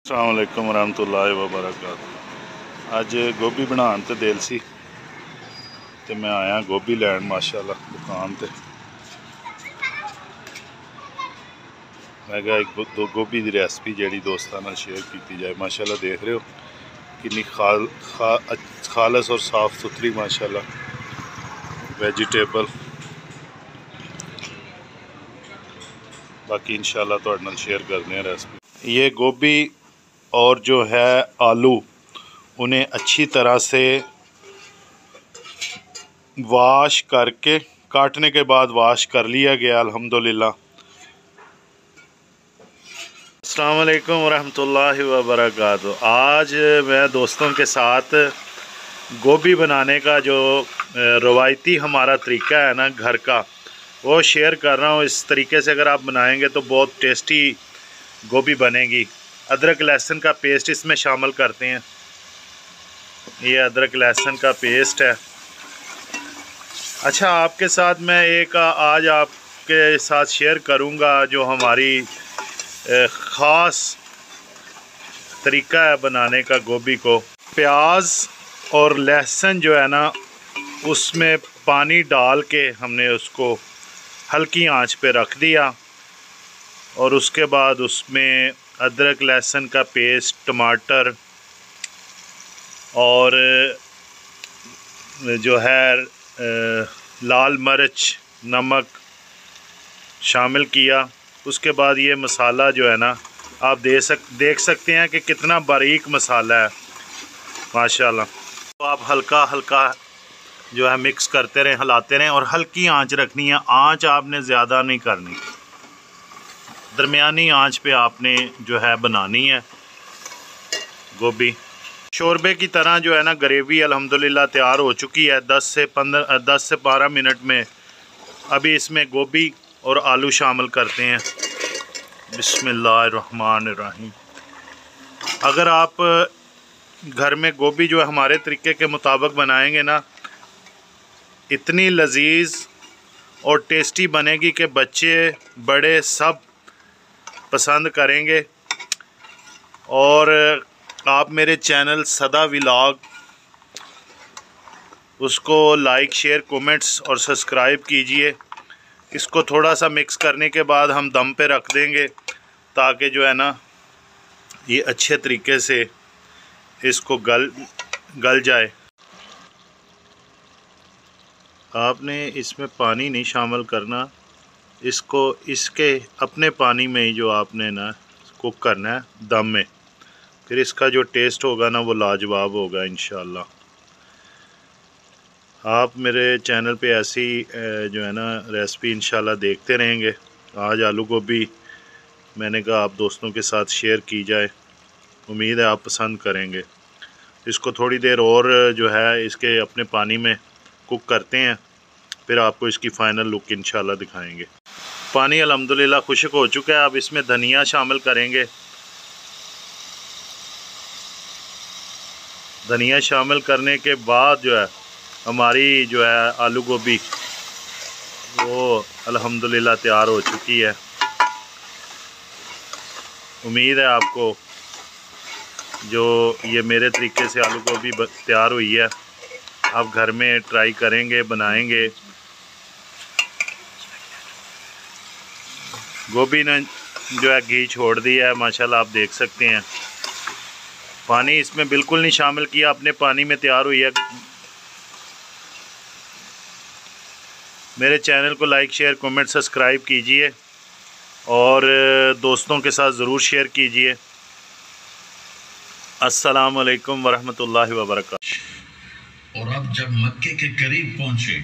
अस्सलाम वालेकुम रहमतुल्लाहि व बरकातहू। अज गोभी बनाने ते दिल सी ते मैं आया गोभी लैन माशाल्लाह दुकान ते। मैं कहा एक दो गोभी की रेसिपी जी दोस्तों नाल शेयर की जाए। माशाल्लाह देख रहे हो कितनी खालस और साफ़ सुथरी माशाल्लाह वेजिटेबल। बाकी इंशाल्लाह तुहाडे नाल शेयर करने हैं रेसिपी। ये गोभी और जो है आलू, उन्हें अच्छी तरह से वाश करके, काटने के बाद वाश कर लिया गया अल्हम्दुलिल्लाह। अस्सलाम वालेकुम रहमतुल्लाहि व बरकातहू। आज मैं दोस्तों के साथ गोभी बनाने का जो रवायती हमारा तरीका है ना घर का, वो शेयर कर रहा हूँ। इस तरीके से अगर आप बनाएंगे तो बहुत टेस्टी गोभी बनेगी। अदरक लहसुन का पेस्ट इसमें शामिल करते हैं। ये अदरक लहसुन का पेस्ट है। अच्छा, आपके साथ मैं एक आज आपके साथ शेयर करूंगा जो हमारी ख़ास तरीका है बनाने का गोभी को। प्याज और लहसुन जो है ना, उसमें पानी डाल के हमने उसको हल्की आंच पे रख दिया और उसके बाद उसमें अदरक लहसुन का पेस्ट, टमाटर और जो है लाल मिर्च, नमक शामिल किया। उसके बाद ये मसाला जो है ना, आप देख सकते हैं कि कितना बारीक मसाला है माशाल्लाह। तो आप हल्का हल्का जो है मिक्स करते रहें, हिलाते रहें और हल्की आंच रखनी है। आंच आपने ज़्यादा नहीं करनी, दरमियानी आंच पे आपने जो है बनानी है गोभी। शोरबे की तरह जो है ना ग्रेवी अल्हम्दुलिल्लाह तैयार हो चुकी है। 10 से 12 मिनट में अभी इसमें गोभी और आलू शामिल करते हैं। बिस्मिल्लाहिर्रहमानिर्रहीम। अगर आप घर में गोभी जो है हमारे तरीके के मुताबिक बनाएंगे ना, इतनी लजीज और टेस्टी बनेगी कि बच्चे बड़े सब पसंद करेंगे। और आप मेरे चैनल सदा व्लॉग, उसको लाइक, शेयर, कमेंट्स और सब्सक्राइब कीजिए। इसको थोड़ा सा मिक्स करने के बाद हम दम पे रख देंगे ताकि जो है ना ये अच्छे तरीके से इसको गल जाए। आपने इसमें पानी नहीं शामिल करना, इसको इसके अपने पानी में ही जो आपने ना कुक करना है दम में। फिर इसका जो टेस्ट होगा ना वो लाजवाब होगा इंशाल्लाह। आप मेरे चैनल पे ऐसी जो है ना रेसिपी इंशाल्लाह देखते रहेंगे। आज आलू गोभी मैंने कहा आप दोस्तों के साथ शेयर की जाए, उम्मीद है आप पसंद करेंगे। इसको थोड़ी देर और जो है इसके अपने पानी में कुक करते हैं, फिर आपको इसकी फ़ाइनल लुक इंशाल्लाह दिखाएंगे। पानी अल्हम्दुलिल्लाह खुश्क हो चुका है। अब इसमें धनिया शामिल करेंगे। धनिया शामिल करने के बाद जो है हमारी जो है आलू गोभी वो अल्हम्दुलिल्लाह तैयार हो चुकी है। उम्मीद है आपको जो ये मेरे तरीके से आलू गोभी तैयार हुई है, आप घर में ट्राई करेंगे, बनाएंगे। गोभी ने जो है घी छोड़ दिया है माशाल्लाह, आप देख सकते हैं। पानी इसमें बिल्कुल नहीं शामिल किया, अपने पानी में तैयार हुई है। मेरे चैनल को लाइक, शेयर, कमेंट, सब्सक्राइब कीजिए और दोस्तों के साथ ज़रूर शेयर कीजिए। अस्सलाम वालेकुम वरहमतुल्लाहि व बरकातहू। और अब जब मक्के के करीब पहुंचे